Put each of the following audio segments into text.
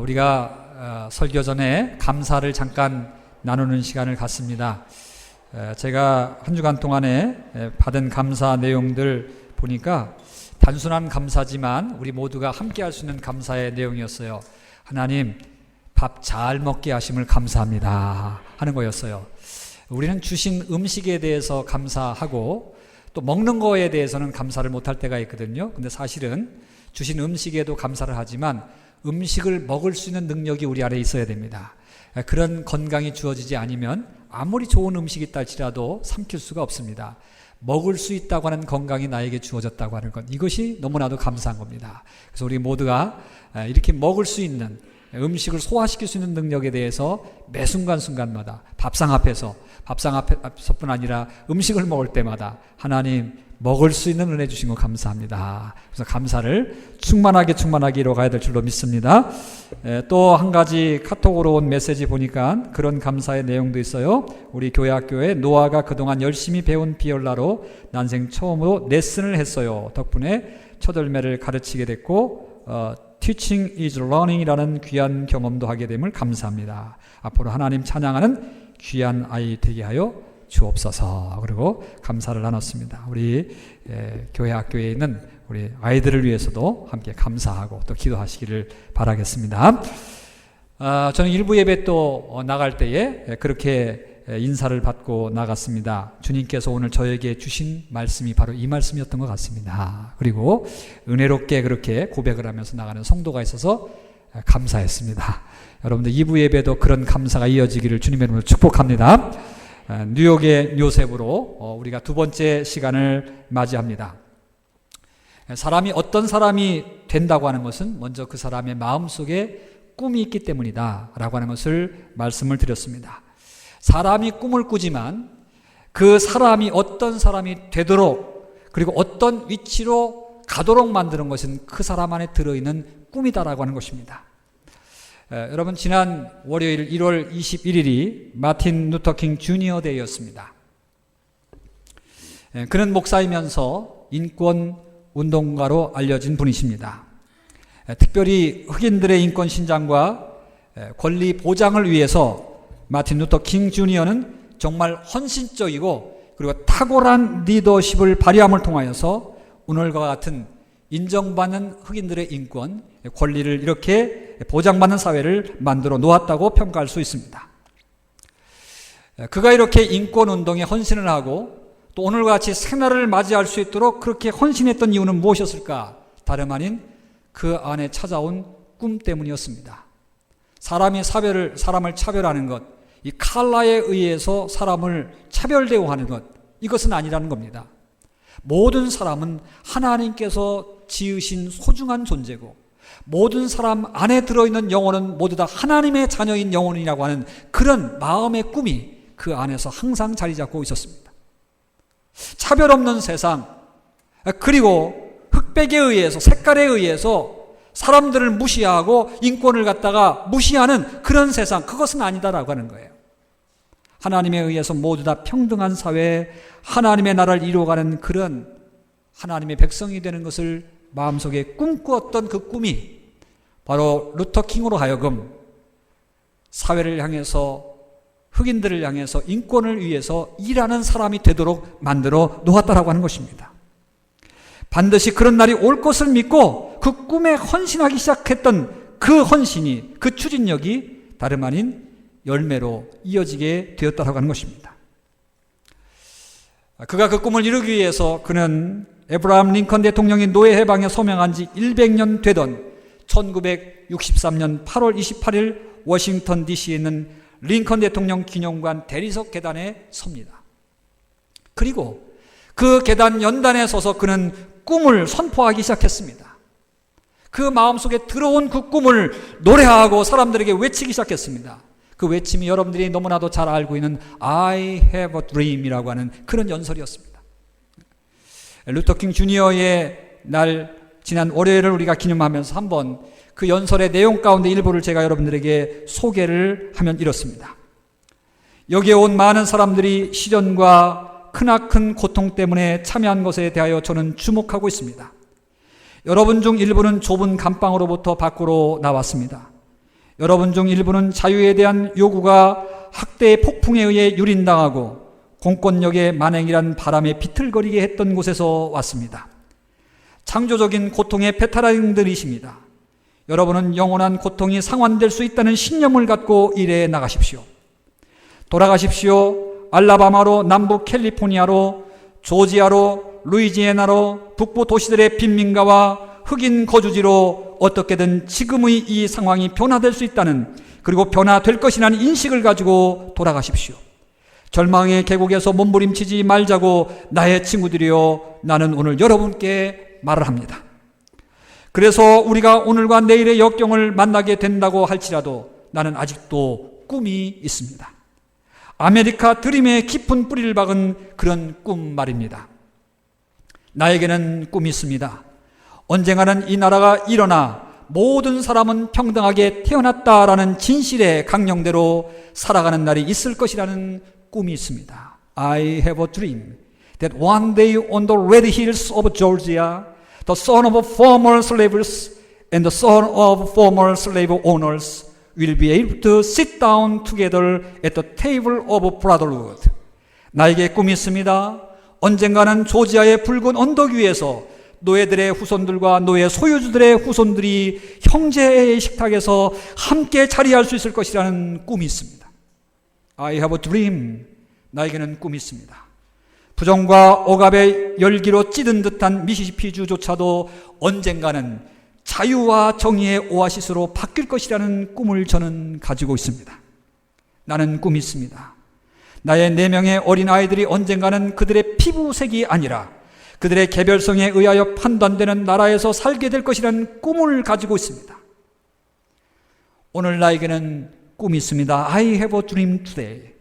우리가 설교 전에 감사를 잠깐 나누는 시간을 갖습니다. 제가 한 주간 동안에 받은 감사 내용들 보니까 단순한 감사지만 우리 모두가 함께 할 수 있는 감사의 내용이었어요. 하나님, 밥 잘 먹게 하심을 감사합니다 하는 거였어요. 우리는 주신 음식에 대해서 감사하고 또 먹는 거에 대해서는 감사를 못할 때가 있거든요. 근데 사실은 주신 음식에도 감사를 하지만 음식을 먹을 수 있는 능력이 우리 안에 있어야 됩니다. 그런 건강이 주어지지 않으면 아무리 좋은 음식이 있다 할지라도 삼킬 수가 없습니다. 먹을 수 있다고 하는 건강이 나에게 주어졌다고 하는 것, 이것이 너무나도 감사한 겁니다. 그래서 우리 모두가 이렇게 먹을 수 있는 음식을 소화시킬 수 있는 능력에 대해서 매 순간순간마다 밥상 앞에서뿐 아니라 음식을 먹을 때마다 하나님, 먹을 수 있는 은혜 주신 거 감사합니다. 그래서 감사를 충만하게 이뤄가야 될 줄로 믿습니다. 또 한 가지 카톡으로 온 메시지 보니까 그런 감사의 내용도 있어요. 우리 교회 학교에 노아가 그동안 열심히 배운 비올라로 난생 처음으로 레슨을 했어요. 덕분에 첫 열매를 가르치게 됐고 Teaching is learning이라는 귀한 경험도 하게 됨을 감사합니다. 앞으로 하나님 찬양하는 귀한 아이 되게 하여 주옵소서. 그리고 감사를 나눴습니다. 우리 교회 학교에 있는 우리 아이들을 위해서도 함께 감사하고 또 기도하시기를 바라겠습니다. 저는 일부 예배 또 나갈 때에 그렇게 인사를 받고 나갔습니다. 주님께서 오늘 저에게 주신 말씀이 바로 이 말씀이었던 것 같습니다. 그리고 은혜롭게 그렇게 고백을 하면서 나가는 성도가 있어서 감사했습니다. 여러분들 2부 예배도 그런 감사가 이어지기를 주님의 이름으로 축복합니다. 뉴욕의 요셉으로 우리가 두 번째 시간을 맞이합니다. 어떤 사람이 된다고 하는 것은 먼저 그 사람의 마음속에 꿈이 있기 때문이다 라고 하는 것을 말씀을 드렸습니다. 사람이 꿈을 꾸지만 그 사람이 어떤 사람이 되도록 그리고 어떤 위치로 가도록 만드는 것은 그 사람 안에 들어있는 꿈이다라고 하는 것입니다. 여러분, 지난 월요일 1월 21일이 마틴 루터킹 주니어 데이였습니다. 그는 목사이면서 인권 운동가로 알려진 분이십니다. 특별히 흑인들의 인권 신장과 권리 보장을 위해서 마틴 루터킹 주니어는 정말 헌신적이고 그리고 탁월한 리더십을 발휘함을 통하여서 오늘과 같은 인정받는 흑인들의 인권, 권리를 이렇게 보장받는 사회를 만들어 놓았다고 평가할 수 있습니다. 그가 이렇게 인권운동에 헌신을 하고 또 오늘과 같이 새날을 맞이할 수 있도록 그렇게 헌신했던 이유는 무엇이었을까? 다름 아닌 그 안에 찾아온 꿈 때문이었습니다. 사람을 차별하는 것, 이 컬러에 의해서 사람을 차별대우하는 것, 이것은 아니라는 겁니다. 모든 사람은 하나님께서 지으신 소중한 존재고 모든 사람 안에 들어있는 영혼은 모두 다 하나님의 자녀인 영혼이라고 하는 그런 마음의 꿈이 그 안에서 항상 자리 잡고 있었습니다. 차별 없는 세상, 그리고 흑백에 의해서, 색깔에 의해서 사람들을 무시하고 인권을 갖다가 무시하는 그런 세상, 그것은 아니다라고 하는 거예요. 하나님에 의해서 모두 다 평등한 사회, 하나님의 나라를 이루어가는 그런 하나님의 백성이 되는 것을 마음속에 꿈꾸었던 그 꿈이 바로 루터킹으로 하여금 사회를 향해서, 흑인들을 향해서 인권을 위해서 일하는 사람이 되도록 만들어 놓았다라고 하는 것입니다. 반드시 그런 날이 올 것을 믿고 그 꿈에 헌신하기 시작했던 그 헌신이, 그 추진력이 다름 아닌 열매로 이어지게 되었다라고 하는 것입니다. 그가 그 꿈을 이루기 위해서 그는 에브라함 링컨 대통령이 노예 해방에 서명한 지 100년 되던 1963년 8월 28일 워싱턴 DC에 있는 링컨 대통령 기념관 대리석 계단에 섭니다. 그리고 그 계단 연단에 서서 그는 꿈을 선포하기 시작했습니다. 그 마음속에 들어온 그 꿈을 노래하고 사람들에게 외치기 시작했습니다. 그 외침이 여러분들이 너무나도 잘 알고 있는 I have a dream이라고 하는 그런 연설이었습니다. 루터킹 주니어의 날, 지난 월요일을 우리가 기념하면서 한번 그 연설의 내용 가운데 일부를 제가 여러분들에게 소개를 하면 이렇습니다. 여기에 온 많은 사람들이 시련과 크나큰 고통 때문에 참여한 것에 대하여 저는 주목하고 있습니다. 여러분 중 일부는 좁은 감방으로부터 밖으로 나왔습니다. 여러분 중 일부는 자유에 대한 요구가 학대의 폭풍에 의해 유린당하고 공권력의 만행이란 바람에 비틀거리게 했던 곳에서 왔습니다. 창조적인 고통의 베테랑들이십니다. 여러분은 영원한 고통이 상환될 수 있다는 신념을 갖고 일해 나가십시오. 돌아가십시오. 알라바마로, 남부 캘리포니아로, 조지아로, 루이지애나로, 북부 도시들의 빈민가와 흑인 거주지로 어떻게든 지금의 이 상황이 변화될 수 있다는, 그리고 변화될 것이라는 인식을 가지고 돌아가십시오. 절망의 계곡에서 몸부림치지 말자고 나의 친구들이여, 나는 오늘 여러분께 말을 합니다. 그래서 우리가 오늘과 내일의 역경을 만나게 된다고 할지라도 나는 아직도 꿈이 있습니다. 아메리카 드림의 깊은 뿌리를 박은 그런 꿈 말입니다. 나에게는 꿈이 있습니다. 언젠가는 이 나라가 일어나 모든 사람은 평등하게 태어났다라는 진실의 강령대로 살아가는 날이 있을 것이라는 꿈이 있습니다. I have a dream that one day on the red hills of Georgia, the son of former slaves and the son of former slave owners will be able to sit down together at the table of brotherhood. 나에게 꿈이 있습니다. 언젠가는 조지아의 붉은 언덕 위에서 노예들의 후손들과 노예 소유주들의 후손들이 형제의 식탁에서 함께 자리할 수 있을 것이라는 꿈이 있습니다. I have a dream. 나에게는 꿈이 있습니다. 부정과 억압의 열기로 찌든 듯한 미시시피주조차도 언젠가는 자유와 정의의 오아시스로 바뀔 것이라는 꿈을 저는 가지고 있습니다. 나는 꿈이 있습니다. 나의 4명의 어린아이들이 언젠가는 그들의 피부색이 아니라 그들의 개별성에 의하여 판단되는 나라에서 살게 될 것이라는 꿈을 가지고 있습니다. 오늘 나에게는 꿈이 있습니다. I have a dream today.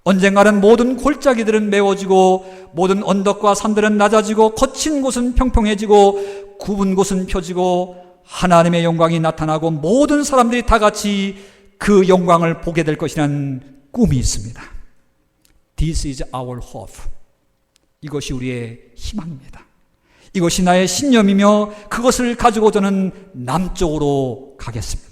언젠가는 모든 골짜기들은 메워지고 모든 언덕과 산들은 낮아지고 거친 곳은 평평해지고 굽은 곳은 펴지고 하나님의 영광이 나타나고 모든 사람들이 다 같이 그 영광을 보게 될 것이라는 꿈이 있습니다. This is our hope. 이것이 우리의 희망입니다. 이것이 나의 신념이며 그것을 가지고 저는 남쪽으로 가겠습니다.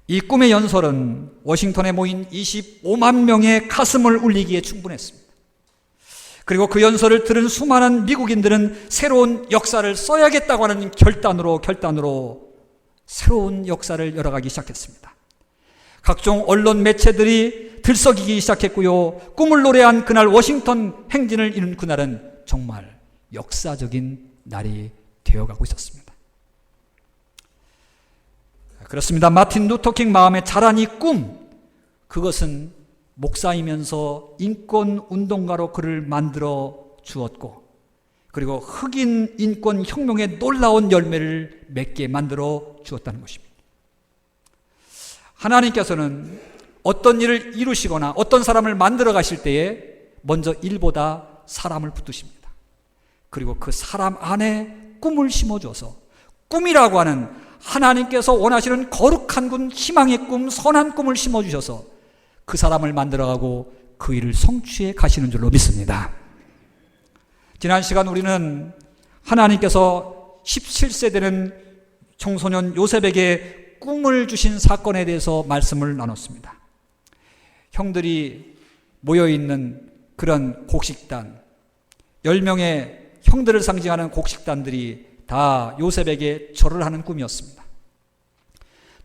이 꿈의 연설은 워싱턴에 모인 25만 명의 가슴을 울리기에 충분했습니다. 그리고 그 연설을 들은 수많은 미국인들은 새로운 역사를 써야겠다고 하는 결단으로 새로운 역사를 열어가기 시작했습니다. 각종 언론 매체들이 들썩이기 시작했고요. 꿈을 노래한 그날 워싱턴 행진을 이룬 그날은 정말 역사적인 날이 되어가고 있었습니다. 그렇습니다. 마틴 루터킹 마음에 자란 이 꿈, 그것은 목사이면서 인권운동가로 그를 만들어 주었고, 그리고 흑인 인권 혁명의 놀라운 열매를 맺게 만들어 주었다는 것입니다. 하나님께서는 어떤 일을 이루시거나 어떤 사람을 만들어 가실 때에 먼저 일보다 사람을 붙드십니다. 그리고 그 사람 안에 꿈을 심어줘서 꿈이라고 하는 하나님께서 원하시는 거룩한 꿈, 희망의 꿈, 선한 꿈을 심어주셔서 그 사람을 만들어가고 그 일을 성취해 가시는 줄로 믿습니다. 지난 시간 우리는 하나님께서 17세 되는 청소년 요셉에게 꿈을 주신 사건에 대해서 말씀을 나눴습니다. 형들이 모여있는 그런 곡식단, 10명의 형들을 상징하는 곡식단들이 다 요셉에게 절을 하는 꿈이었습니다.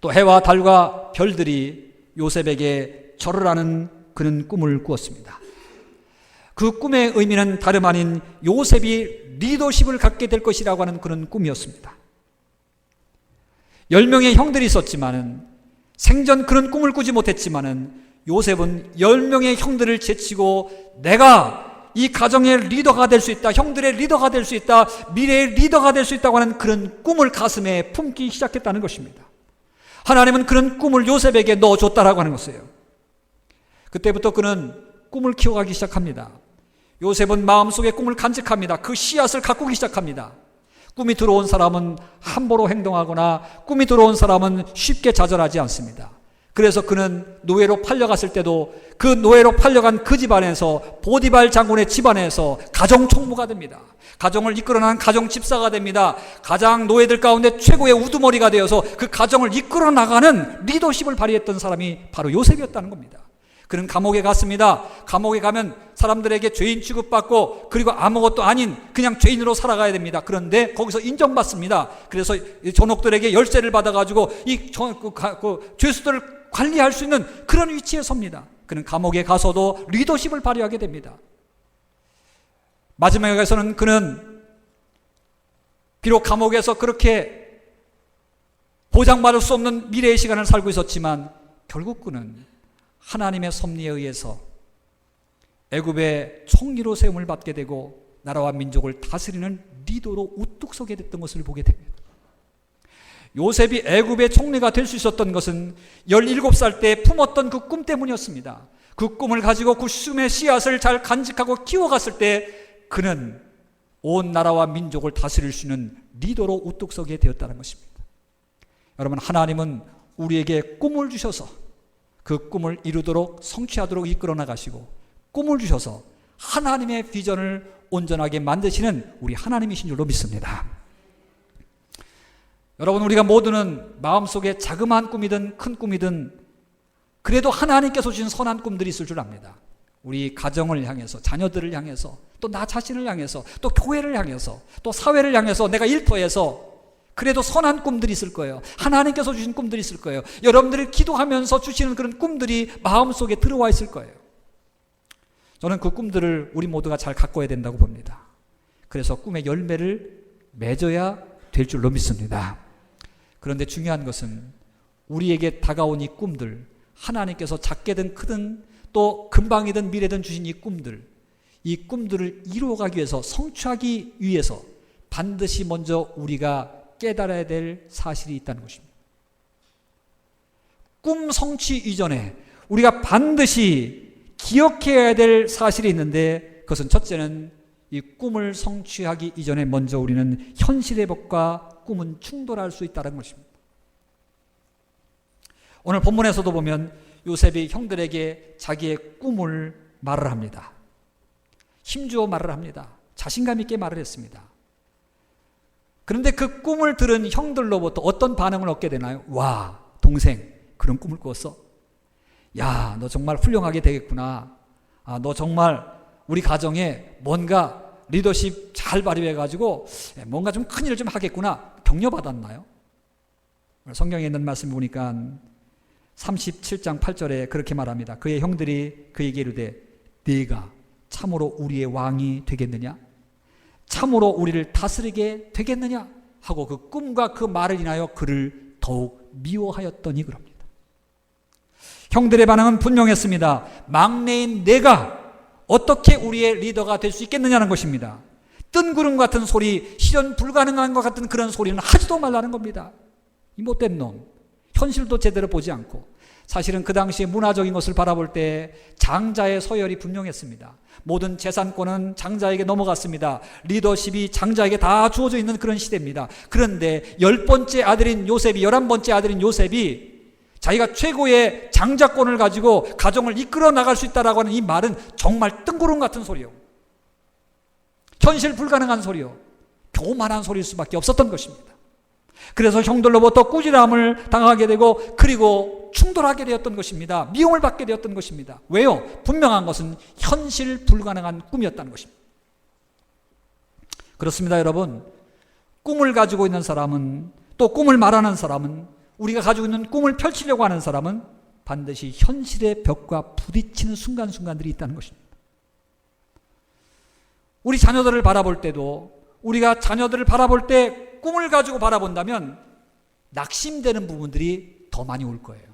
또 해와 달과 별들이 요셉에게 절을 하는 그런 꿈을 꾸었습니다. 그 꿈의 의미는 다름 아닌 요셉이 리더십을 갖게 될 것이라고 하는 그런 꿈이었습니다. 10명의 형들이 있었지만은 생전 그런 꿈을 꾸지 못했지만은 요셉은 10명의 형들을 제치고 내가 이 가정의 리더가 될 수 있다, 형들의 리더가 될 수 있다, 미래의 리더가 될 수 있다고 하는 그런 꿈을 가슴에 품기 시작했다는 것입니다. 하나님은 그런 꿈을 요셉에게 넣어줬다라고 하는 것이에요. 그때부터 그는 꿈을 키워가기 시작합니다. 요셉은 마음속에 꿈을 간직합니다. 그 씨앗을 가꾸기 시작합니다. 꿈이 들어온 사람은 함부로 행동하거나 꿈이 들어온 사람은 쉽게 좌절하지 않습니다. 그래서 그는 노예로 팔려갔을 때도 그 노예로 팔려간 그 집안에서 보디발 장군의 집안에서 가정 총무가 됩니다. 가정을 이끌어나가는 가정 집사가 됩니다. 가장 노예들 가운데 최고의 우두머리가 되어서 그 가정을 이끌어 나가는 리더십을 발휘했던 사람이 바로 요셉이었다는 겁니다. 그는 감옥에 갔습니다. 감옥에 가면 사람들에게 죄인 취급받고 그리고 아무것도 아닌 그냥 죄인으로 살아가야 됩니다. 그런데 거기서 인정받습니다. 그래서 전옥들에게 열쇠를 받아가지고 죄수들을 관리할 수 있는 그런 위치에 섭니다. 그는 감옥에 가서도 리더십을 발휘하게 됩니다. 마지막에 가서는 그는 비록 감옥에서 그렇게 보장받을 수 없는 미래의 시간을 살고 있었지만 결국 그는 하나님의 섭리에 의해서 애굽의 총리로 세움을 받게 되고 나라와 민족을 다스리는 리더로 우뚝 서게 됐던 것을 보게 됩니다. 요셉이 애굽의 총리가 될 수 있었던 것은 17살 때 품었던 그 꿈 때문이었습니다. 그 꿈을 가지고 그 꿈의 씨앗을 잘 간직하고 키워갔을 때 그는 온 나라와 민족을 다스릴 수 있는 리더로 우뚝 서게 되었다는 것입니다. 여러분, 하나님은 우리에게 꿈을 주셔서 그 꿈을 이루도록 성취하도록 이끌어 나가시고 꿈을 주셔서 하나님의 비전을 온전하게 만드시는 우리 하나님이신 줄로 믿습니다. 여러분, 우리가 모두는 마음속에 자그마한 꿈이든 큰 꿈이든 그래도 하나님께서 주신 선한 꿈들이 있을 줄 압니다. 우리 가정을 향해서, 자녀들을 향해서, 또 나 자신을 향해서, 또 교회를 향해서, 또 사회를 향해서, 내가 일터에서 그래도 선한 꿈들이 있을 거예요. 하나님께서 주신 꿈들이 있을 거예요. 여러분들이 기도하면서 주시는 그런 꿈들이 마음속에 들어와 있을 거예요. 저는 그 꿈들을 우리 모두가 잘 가꿔야 된다고 봅니다. 그래서 꿈의 열매를 맺어야 될 줄로 믿습니다. 그런데 중요한 것은 우리에게 다가온 이 꿈들, 하나님께서 작게든 크든 또 금방이든 미래든 주신 이 꿈들을 이루어가기 위해서, 성취하기 위해서 반드시 먼저 우리가 깨달아야 될 사실이 있다는 것입니다. 꿈 성취 이전에 우리가 반드시 기억해야 될 사실이 있는데, 그것은 첫째는 이 꿈을 성취하기 이전에 먼저 우리는 현실의 법과 꿈은 충돌할 수 있다는 것입니다. 오늘 본문에서도 보면 요셉이 형들에게 자기의 꿈을 말을 합니다. 힘주어 말을 합니다. 자신감 있게 말을 했습니다. 그런데 그 꿈을 들은 형들로부터 어떤 반응을 얻게 되나요? 와, 동생, 그런 꿈을 꿨어? 야, 너 정말 훌륭하게 되겠구나. 아, 너 정말 우리 가정에 뭔가 리더십 잘 발휘해가지고 뭔가 좀 큰일을 좀 하겠구나. 격려받았나요? 성경에 있는 말씀 보니까 37장 8절에 그렇게 말합니다. 그의 형들이 그에게 이르되 네가 참으로 우리의 왕이 되겠느냐? 참으로 우리를 다스리게 되겠느냐? 하고 그 꿈과 그 말을 인하여 그를 더욱 미워하였더니 그럽니다. 형들의 반응은 분명했습니다. 막내인 내가 어떻게 우리의 리더가 될 수 있겠느냐는 것입니다. 뜬구름 같은 소리, 실현 불가능한 것 같은 그런 소리는 하지도 말라는 겁니다. 이 못된 놈, 현실도 제대로 보지 않고. 사실은 그 당시에 문화적인 것을 바라볼 때 장자의 서열이 분명했습니다. 모든 재산권은 장자에게 넘어갔습니다. 리더십이 장자에게 다 주어져 있는 그런 시대입니다. 그런데 10번째 아들인 요셉이, 11번째 아들인 요셉이 자기가 최고의 장자권을 가지고 가정을 이끌어 나갈 수 있다라고 하는 이 말은 정말 뜬구름 같은 소리요. 현실 불가능한 소리요. 교만한 소리일 수밖에 없었던 것입니다. 그래서 형들로부터 꾸지람을 당하게 되고 그리고 충돌하게 되었던 것입니다. 미움을 받게 되었던 것입니다. 왜요? 분명한 것은 현실 불가능한 꿈이었다는 것입니다. 그렇습니다, 여러분. 꿈을 가지고 있는 사람은, 또 꿈을 말하는 사람은, 우리가 가지고 있는 꿈을 펼치려고 하는 사람은 반드시 현실의 벽과 부딪히는 순간순간들이 있다는 것입니다. 우리 자녀들을 바라볼 때도, 우리가 자녀들을 바라볼 때 꿈을 가지고 바라본다면 낙심되는 부분들이 더 많이 올 거예요.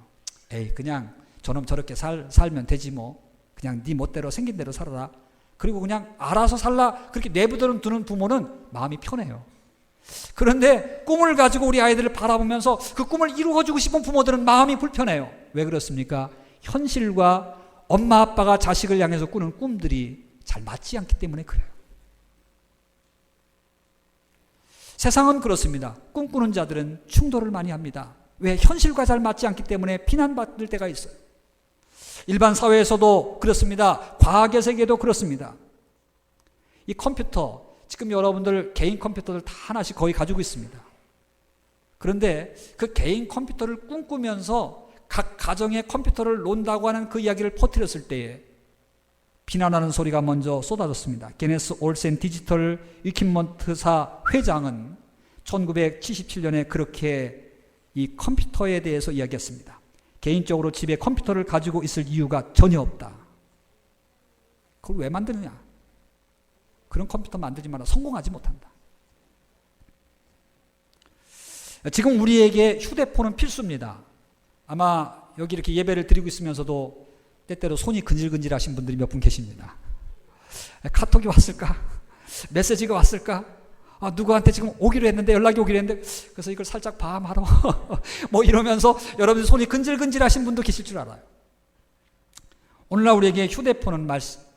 에이, 그냥 저놈 저렇게 살면 되지 뭐. 그냥 네 멋대로 생긴 대로 살아라. 그리고 그냥 알아서 살라. 그렇게 내버려 두는 부모는 마음이 편해요. 그런데 꿈을 가지고 우리 아이들을 바라보면서 그 꿈을 이루어주고 싶은 부모들은 마음이 불편해요. 왜 그렇습니까? 현실과 엄마 아빠가 자식을 향해서 꾸는 꿈들이 잘 맞지 않기 때문에 그래요. 세상은 그렇습니다. 꿈꾸는 자들은 충돌을 많이 합니다. 왜? 현실과 잘 맞지 않기 때문에 비난받을 때가 있어요. 일반 사회에서도 그렇습니다. 과학의 세계도 그렇습니다. 이 컴퓨터, 지금 여러분들 개인 컴퓨터들 다 하나씩 거의 가지고 있습니다. 그런데 그 개인 컴퓨터를 꿈꾸면서 각 가정에 컴퓨터를 놓는다고 하는 그 이야기를 퍼뜨렸을 때에 비난하는 소리가 먼저 쏟아졌습니다. 게네스 올센 디지털 이퀴먼트사 회장은 1977년에 그렇게 이 컴퓨터에 대해서 이야기했습니다. 개인적으로 집에 컴퓨터를 가지고 있을 이유가 전혀 없다. 그걸 왜 만드느냐? 그런 컴퓨터 만들지 마라. 성공하지 못한다. 지금 우리에게 휴대폰은 필수입니다. 아마 여기 이렇게 예배를 드리고 있으면서도 때때로 손이 근질근질하신 분들이 몇 분 계십니다. 카톡이 왔을까? 메시지가 왔을까? 누구한테 지금 오기로 했는데, 연락이 오기로 했는데, 그래서 이걸 살짝 봐 말어 뭐 이러면서 여러분 손이 근질근질하신 분도 계실 줄 알아요. 오늘날 우리에게 휴대폰은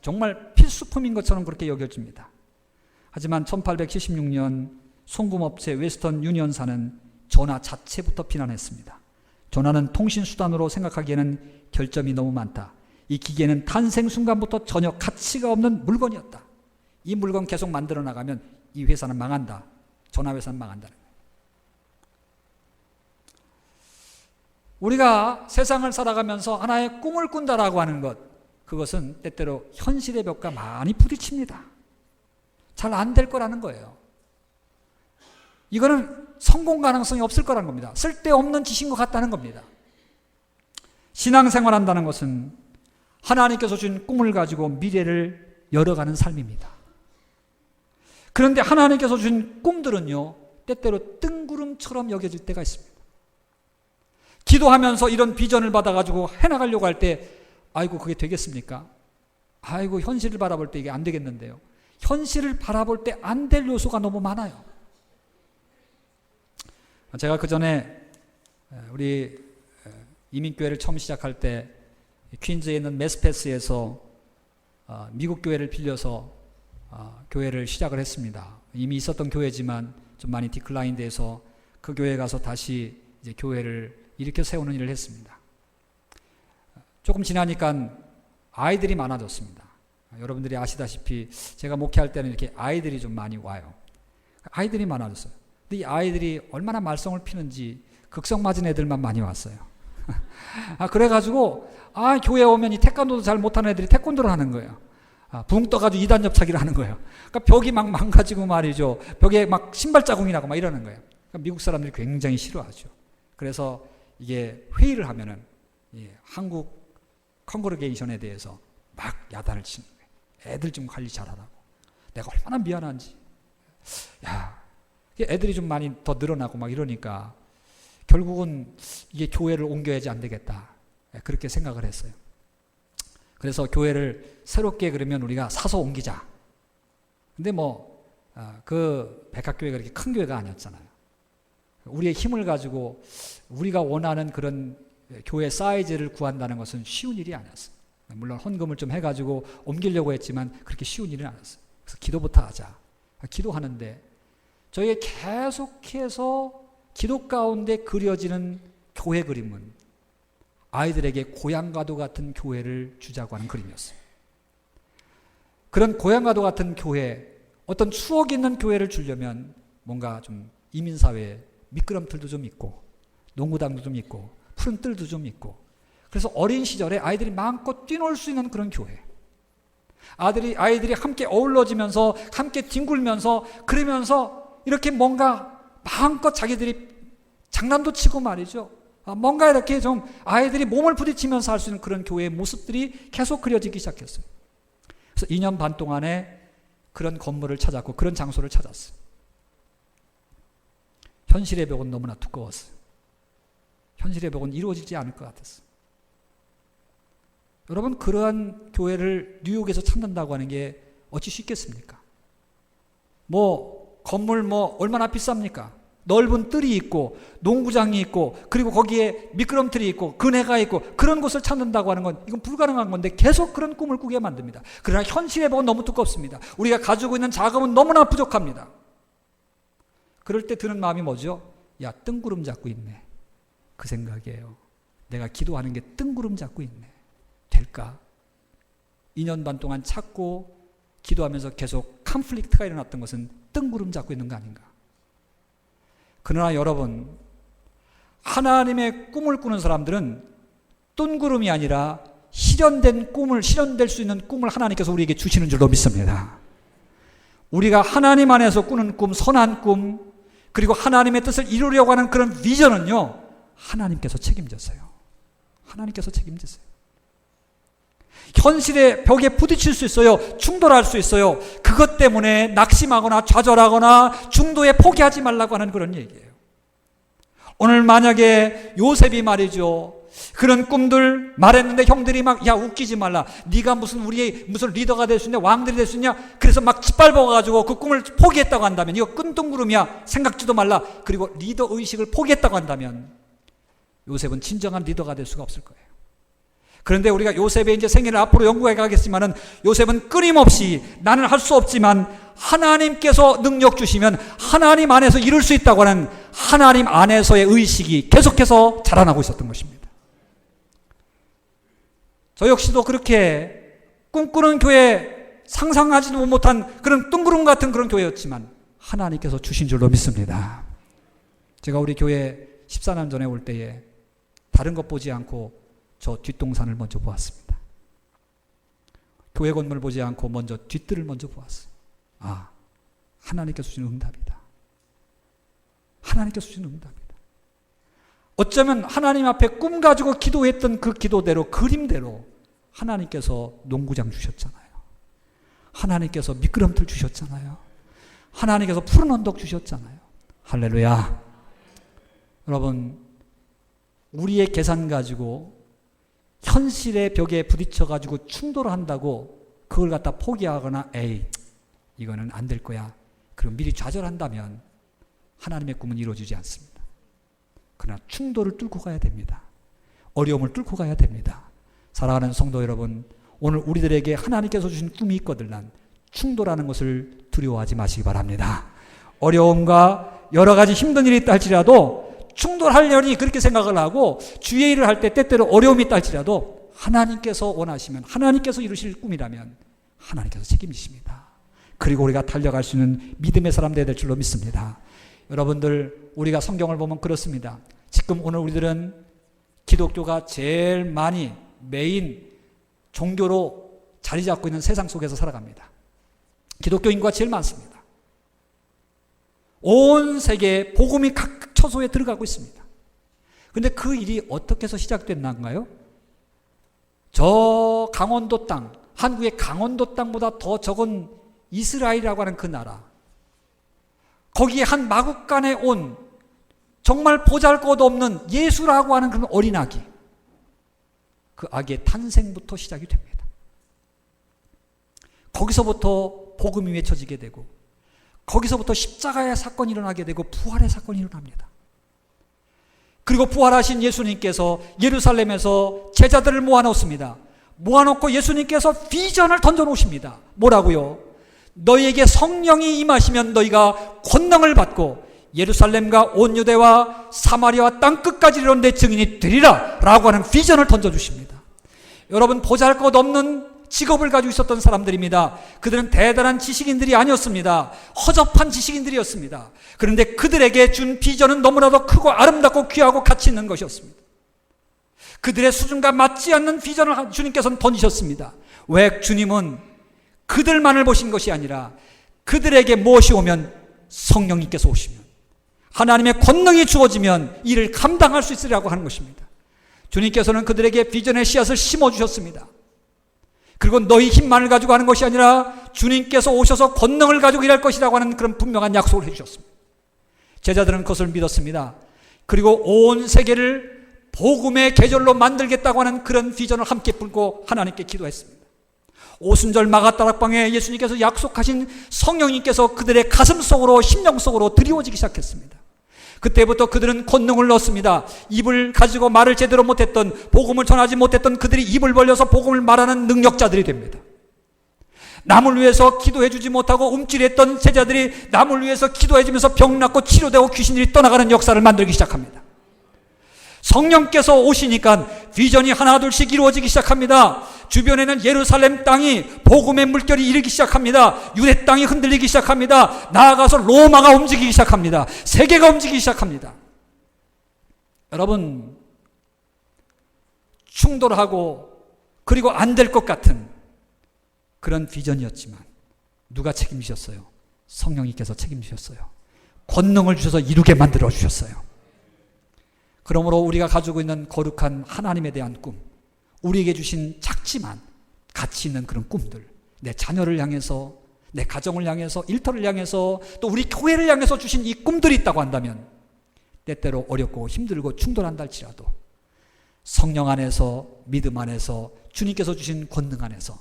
정말 필수품인 것처럼 그렇게 여겨집니다. 하지만 1876년 송금업체 웨스턴 유니언사는 전화 자체부터 비난했습니다. 전화는 통신수단으로 생각하기에는 결점이 너무 많다. 이 기계는 탄생 순간부터 전혀 가치가 없는 물건이었다. 이 물건 계속 만들어 나가면 이 회사는 망한다. 전화회사는 망한다는 거예요. 우리가 세상을 살아가면서 하나의 꿈을 꾼다라고 하는 것, 그것은 때때로 현실의 벽과 많이 부딪힙니다. 잘 안 될 거라는 거예요. 이거는 성공 가능성이 없을 거라는 겁니다. 쓸데없는 짓인 것 같다는 겁니다. 신앙생활 한다는 것은 하나님께서 준 꿈을 가지고 미래를 열어가는 삶입니다. 그런데 하나님께서 준 꿈들은요, 때때로 뜬구름처럼 여겨질 때가 있습니다. 기도하면서 이런 비전을 받아가지고 해나가려고 할 때, 아이고 그게 되겠습니까? 아이고 현실을 바라볼 때 이게 안 되겠는데요. 현실을 바라볼 때 안 될 요소가 너무 많아요. 제가 그 전에 우리 이민교회를 처음 시작할 때 퀸즈에 있는 메스패스에서 미국 교회를 빌려서 교회를 시작을 했습니다. 이미 있었던 교회지만 좀 많이 디클라인 돼서 그 교회에 가서 다시 이제 교회를 일으켜 세우는 일을 했습니다. 조금 지나니까 아이들이 많아졌습니다. 여러분들이 아시다시피 제가 목회할 때는 이렇게 아이들이 좀 많이 와요. 아이들이 많아졌어요. 근데 이 아이들이 얼마나 말썽을 피는지 극성 맞은 애들만 많이 왔어요. 그래가지고 교회 오면 이 태권도도 잘 못하는 애들이 태권도를 하는 거예요. 붕 떠가지고 이단 접차기를 하는 거예요. 그러니까 벽이 막 망가지고 말이죠. 벽에 막 신발 자국이 나고 막 이러는 거예요. 그러니까 미국 사람들이 굉장히 싫어하죠. 그래서 이게 회의를 하면은 한국 컨그레게이션에 대해서 막 야단을 치는 거예요. 애들 좀 관리 잘하라고. 내가 얼마나 미안한지. 애들이 좀 많이 더 늘어나고 막 이러니까 결국은 이게 교회를 옮겨야지 안 되겠다. 그렇게 생각을 했어요. 그래서 교회를 새롭게 그러면 우리가 사서 옮기자. 근데 그 백학교회가 그렇게 큰 교회가 아니었잖아요. 우리의 힘을 가지고 우리가 원하는 그런 교회 사이즈를 구한다는 것은 쉬운 일이 아니었어요. 물론 헌금을 좀 해가지고 옮기려고 했지만 그렇게 쉬운 일은 아니었어요. 그래서 기도부터 하자. 기도하는데 저희가 계속해서 기도 가운데 그려지는 교회 그림은 아이들에게 고향과도 같은 교회를 주자고 하는 그림이었어요. 그런 고향과도 같은 교회, 어떤 추억 있는 교회를 주려면 뭔가 좀 이민사회에 미끄럼틀도 좀 있고 농구장도 좀 있고 푸른 뜰도 좀 있고, 그래서 어린 시절에 아이들이 마음껏 뛰놀 수 있는 그런 교회, 아이들이 함께 어울러지면서 함께 뒹굴면서 그러면서 이렇게 뭔가 마음껏 자기들이 장난도 치고 말이죠. 뭔가 이렇게 좀 아이들이 몸을 부딪히면서 할 수 있는 그런 교회의 모습들이 계속 그려지기 시작했어요. 그래서 2년 반 동안에 그런 건물을 찾았고 그런 장소를 찾았어요. 현실의 벽은 너무나 두꺼웠어요. 현실의 벽은 이루어지지 않을 것 같았어요. 여러분, 그러한 교회를 뉴욕에서 찾는다고 하는 게 어찌 쉽겠습니까? 건물 얼마나 비쌉니까? 넓은 뜰이 있고 농구장이 있고 그리고 거기에 미끄럼틀이 있고 그네가 있고 그런 곳을 찾는다고 하는 건 이건 불가능한 건데 계속 그런 꿈을 꾸게 만듭니다. 그러나 현실의 벽은 너무 두껍습니다. 우리가 가지고 있는 자금은 너무나 부족합니다. 그럴 때 드는 마음이 뭐죠? 야, 뜬구름 잡고 있네. 그 생각이에요. 내가 기도하는 게 뜬구름 잡고 있네. 될까? 2년 반 동안 찾고 기도하면서 계속 컨플릭트가 일어났던 것은 뜬구름 잡고 있는 거 아닌가? 그러나 여러분, 하나님의 꿈을 꾸는 사람들은 뜬구름이 아니라 실현될 수 있는 꿈을 하나님께서 우리에게 주시는 줄로 믿습니다. 우리가 하나님 안에서 꾸는 꿈, 선한 꿈, 그리고 하나님의 뜻을 이루려고 하는 그런 비전은요, 하나님께서 책임졌어요. 하나님께서 책임졌어요. 현실의 벽에 부딪힐 수 있어요. 충돌할 수 있어요. 그것 때문에 낙심하거나 좌절하거나 중도에 포기하지 말라고 하는 그런 얘기예요. 오늘 만약에 요셉이 말이죠, 그런 꿈들 말했는데 형들이 막, 야, 웃기지 말라, 네가 무슨 리더가 될 수 있냐, 왕들이 될 수 있냐, 그래서 막 짓밟아가지고 그 꿈을 포기했다고 한다면, 이거 끈둥구름이야, 생각지도 말라, 그리고 리더 의식을 포기했다고 한다면 요셉은 진정한 리더가 될 수가 없을 거예요. 그런데 우리가 요셉의 이제 생애를 앞으로 연구해 가겠지만은, 요셉은 끊임없이 나는 할 수 없지만 하나님께서 능력 주시면 하나님 안에서 이룰 수 있다고 하는 하나님 안에서의 의식이 계속해서 자라나고 있었던 것입니다. 저 역시도 그렇게 꿈꾸는 교회, 상상하지도 못한 그런 뜬구름 같은 그런 교회였지만 하나님께서 주신 줄로 믿습니다. 제가 우리 교회 14년 전에 올 때에 다른 것 보지 않고 저 뒷동산을 먼저 보았습니다. 교회 건물 보지 않고 먼저 뒷뜰을 먼저 보았어요. 아, 하나님께서 주신 응답이다. 하나님께서 주신 응답이다. 어쩌면 하나님 앞에 꿈 가지고 기도했던 그 기도대로, 그림대로 하나님께서 농구장 주셨잖아요. 하나님께서 미끄럼틀 주셨잖아요. 하나님께서 푸른 언덕 주셨잖아요. 할렐루야. 여러분, 우리의 계산 가지고 현실의 벽에 부딪혀가지고 충돌한다고 그걸 갖다 포기하거나, 에이, 이거는 안 될 거야, 그럼 미리 좌절한다면 하나님의 꿈은 이루어지지 않습니다. 그러나 충돌을 뚫고 가야 됩니다. 어려움을 뚫고 가야 됩니다. 사랑하는 성도 여러분, 오늘 우리들에게 하나님께서 주신 꿈이 있거든 충돌하는 것을 두려워하지 마시기 바랍니다. 어려움과 여러 가지 힘든 일이 있다 할지라도 충돌하려니 그렇게 생각을 하고 주의 일을 할 때 때때로 어려움이 있다 할지라도 하나님께서 원하시면, 하나님께서 이루실 꿈이라면 하나님께서 책임지십니다. 그리고 우리가 달려갈 수 있는 믿음의 사람 되어야 될 줄로 믿습니다. 여러분들, 우리가 성경을 보면 그렇습니다. 지금 오늘 우리들은 기독교가 제일 많이 메인 종교로 자리 잡고 있는 세상 속에서 살아갑니다. 기독교 인구가 제일 많습니다. 온 세계에 복음이 각 처소에 들어가고 있습니다. 그런데 그 일이 어떻게 해서 시작됐나요? 저 강원도 땅, 한국의 강원도 땅보다 더 적은 이스라엘이라고 하는 그 나라, 거기에 한 마국간에 온 정말 보잘것없는 예수라고 하는 그런 어린아기, 그 아기의 탄생부터 시작이 됩니다. 거기서부터 복음이 외쳐지게 되고, 거기서부터 십자가의 사건이 일어나게 되고 부활의 사건이 일어납니다. 그리고 부활하신 예수님께서 예루살렘에서 제자들을 모아놓습니다. 모아놓고 예수님께서 비전을 던져놓으십니다. 뭐라고요? 너희에게 성령이 임하시면 너희가 권능을 받고 예루살렘과 온 유대와 사마리아와 땅끝까지 이르는 내 증인이 되리라 라고 하는 비전을 던져주십니다. 여러분, 보잘것없는 직업을 가지고 있었던 사람들입니다. 그들은 대단한 지식인들이 아니었습니다. 허접한 지식인들이었습니다. 그런데 그들에게 준 비전은 너무나도 크고 아름답고 귀하고 가치 있는 것이었습니다. 그들의 수준과 맞지 않는 비전을 주님께서는 던지셨습니다. 왜? 주님은 그들만을 보신 것이 아니라 그들에게 무엇이 오면, 성령님께서 오시면, 하나님의 권능이 주어지면 이를 감당할 수 있으리라고 하는 것입니다. 주님께서는 그들에게 비전의 씨앗을 심어주셨습니다. 그리고 너희 힘만을 가지고 하는 것이 아니라 주님께서 오셔서 권능을 가지고 일할 것이라고 하는 그런 분명한 약속을 해주셨습니다. 제자들은 그것을 믿었습니다. 그리고 온 세계를 복음의 계절로 만들겠다고 하는 그런 비전을 함께 품고 하나님께 기도했습니다. 오순절 마가다락방에 예수님께서 약속하신 성령님께서 그들의 가슴 속으로, 심령 속으로 드리워지기 시작했습니다. 그때부터 그들은 권능을 넣었습니다. 입을 가지고 말을 제대로 못했던, 복음을 전하지 못했던 그들이 입을 벌려서 복음을 말하는 능력자들이 됩니다. 남을 위해서 기도해주지 못하고 움찔했던 제자들이 남을 위해서 기도해주면서 병 낫고 치료되고 귀신들이 떠나가는 역사를 만들기 시작합니다. 성령께서 오시니까 비전이 하나둘씩 이루어지기 시작합니다. 주변에는 예루살렘 땅이 복음의 물결이 일기 시작합니다. 유대 땅이 흔들리기 시작합니다. 나아가서 로마가 움직이기 시작합니다. 세계가 움직이기 시작합니다. 여러분, 충돌하고 그리고 안 될 것 같은 그런 비전이었지만 누가 책임지셨어요? 성령님께서 책임지셨어요. 권능을 주셔서 이루게 만들어 주셨어요. 그러므로 우리가 가지고 있는 거룩한 하나님에 대한 꿈, 우리에게 주신 작지만 가치 있는 그런 꿈들, 내 자녀를 향해서, 내 가정을 향해서, 일터를 향해서, 또 우리 교회를 향해서 주신 이 꿈들이 있다고 한다면 때때로 어렵고 힘들고 충돌한다 할지라도 성령 안에서, 믿음 안에서, 주님께서 주신 권능 안에서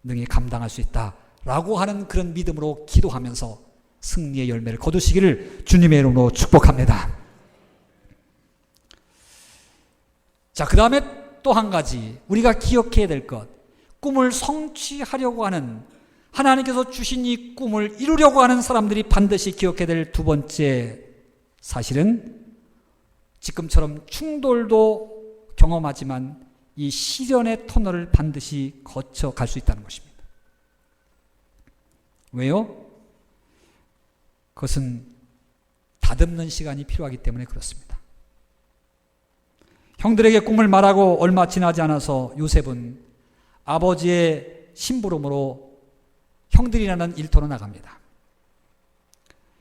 능히 감당할 수 있다라고 하는 그런 믿음으로 기도하면서 승리의 열매를 거두시기를 주님의 이름으로 축복합니다. 자, 그 다음에 또 한 가지 우리가 기억해야 될 것, 꿈을 성취하려고 하는, 하나님께서 주신 이 꿈을 이루려고 하는 사람들이 반드시 기억해야 될 두 번째 사실은 지금처럼 충돌도 경험하지만 이 시련의 터널을 반드시 거쳐갈 수 있다는 것입니다. 왜요? 그것은 다듬는 시간이 필요하기 때문에 그렇습니다. 형들에게 꿈을 말하고 얼마 지나지 않아서 요셉은 아버지의 심부름으로 형들이라는 일터로 나갑니다.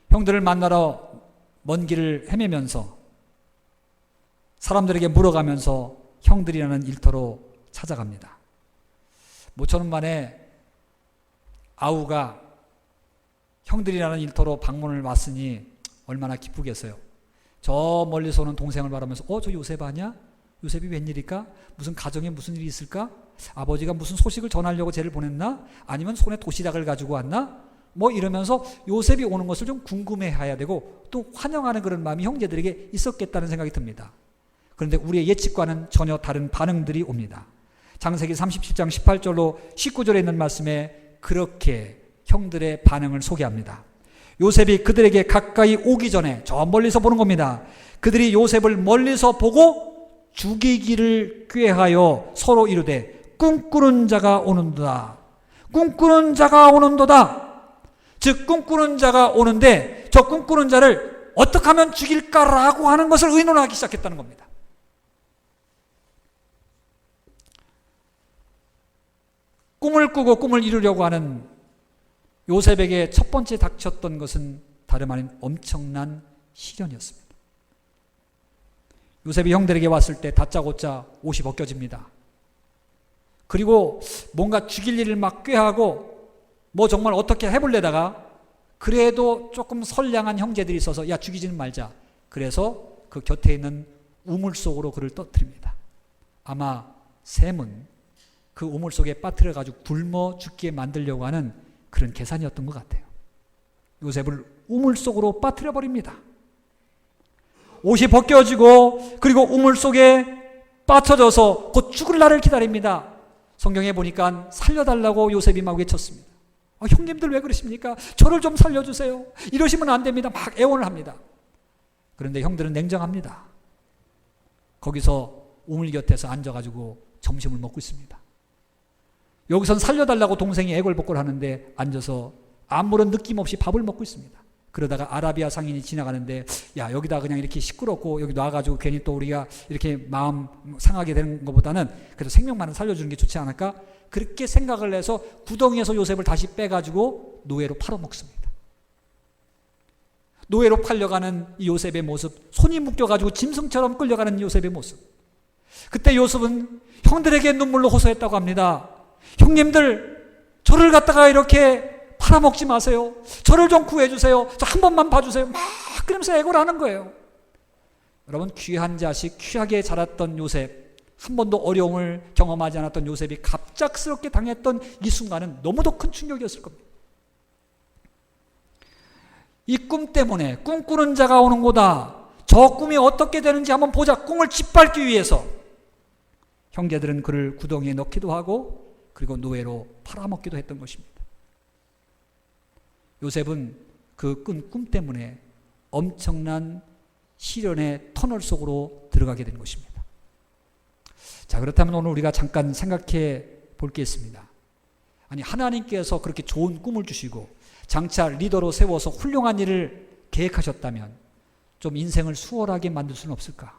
형들을 만나러 먼 길을 헤매면서 사람들에게 물어가면서 형들이라는 일터로 찾아갑니다. 모처럼 만에 아우가 형들이라는 일터로 방문을 왔으니 얼마나 기쁘겠어요. 저 멀리서 오는 동생을 바라면서 저 요셉 아니야? 요셉이 웬일일까? 무슨 가정에 무슨 일이 있을까? 아버지가 무슨 소식을 전하려고 쟤를 보냈나? 아니면 손에 도시락을 가지고 왔나? 뭐 이러면서 요셉이 오는 것을 좀 궁금해해야 되고 또 환영하는 그런 마음이 형제들에게 있었겠다는 생각이 듭니다. 그런데 우리의 예측과는 전혀 다른 반응들이 옵니다. 창세기 37장 18절로 19절에 있는 말씀에 그렇게 형들의 반응을 소개합니다. 요셉이 그들에게 가까이 오기 전에 저 멀리서 보는 겁니다. 그들이 요셉을 멀리서 보고 죽이기를 꾀하여 서로 이르되 꿈꾸는 자가 오는도다. 꿈꾸는 자가 오는도다. 즉 꿈꾸는 자가 오는데 저 꿈꾸는 자를 어떻게 하면 죽일까라고 하는 것을 의논하기 시작했다는 겁니다. 꿈을 꾸고 꿈을 이루려고 하는 요셉에게 첫 번째 닥쳤던 것은 다름 아닌 엄청난 시련이었습니다. 요셉이 형들에게 왔을 때 다짜고짜 옷이 벗겨집니다. 그리고 뭔가 죽일 일을 막 꾀하고 뭐 정말 어떻게 해볼래다가 그래도 조금 선량한 형제들이 있어서 야 죽이지는 말자. 그래서 그 곁에 있는 우물 속으로 그를 떠뜨립니다. 아마 샘은 그 우물 속에 빠뜨려가지고 굶어 죽게 만들려고 하는 그런 계산이었던 것 같아요. 요셉을 우물 속으로 빠뜨려 버립니다. 옷이 벗겨지고 그리고 우물 속에 빠쳐져서 곧 죽을 날을 기다립니다. 성경에 보니까 살려달라고 요셉이 막 외쳤습니다. 형님들 왜 그러십니까? 저를 좀 살려주세요. 이러시면 안 됩니다. 막 애원을 합니다. 그런데 형들은 냉정합니다. 거기서 우물 곁에서 앉아가지고 점심을 먹고 있습니다. 여기선 살려달라고 동생이 애걸복걸 하는데 앉아서 아무런 느낌 없이 밥을 먹고 있습니다. 그러다가 아라비아 상인이 지나가는데 야 여기다 그냥 이렇게 시끄럽고 여기 놔가지고 괜히 또 우리가 이렇게 마음 상하게 되는 것보다는 그래도 생명만은 살려주는 게 좋지 않을까? 그렇게 생각을 해서 구덩이에서 요셉을 다시 빼가지고 노예로 팔아먹습니다. 노예로 팔려가는 이 요셉의 모습, 손이 묶여가지고 짐승처럼 끌려가는 요셉의 모습. 그때 요셉은 형들에게 눈물로 호소했다고 합니다. 형님들 저를 갖다가 이렇게 팔아먹지 마세요. 저를 좀 구해주세요. 저 한 번만 봐주세요. 막 그러면서 애고를 하는 거예요. 여러분 귀한 자식 귀하게 자랐던 요셉, 한 번도 어려움을 경험하지 않았던 요셉이 갑작스럽게 당했던 이 순간은 너무도 큰 충격이었을 겁니다. 이 꿈 때문에 꿈꾸는 자가 오는 거다. 저 꿈이 어떻게 되는지 한번 보자. 꿈을 짓밟기 위해서 형제들은 그를 구덩이에 넣기도 하고 그리고 노예로 팔아먹기도 했던 것입니다. 요셉은 그 꾼 꿈 때문에 엄청난 시련의 터널 속으로 들어갔습니다. 들어가게 된 것입니다. 자, 그렇다면 오늘 우리가 잠깐 생각해 볼 게 있습니다. 아니, 하나님께서 그렇게 좋은 꿈을 주시고 장차 리더로 세워서 훌륭한 일을 계획하셨다면 좀 인생을 수월하게 만들 수는 없을까?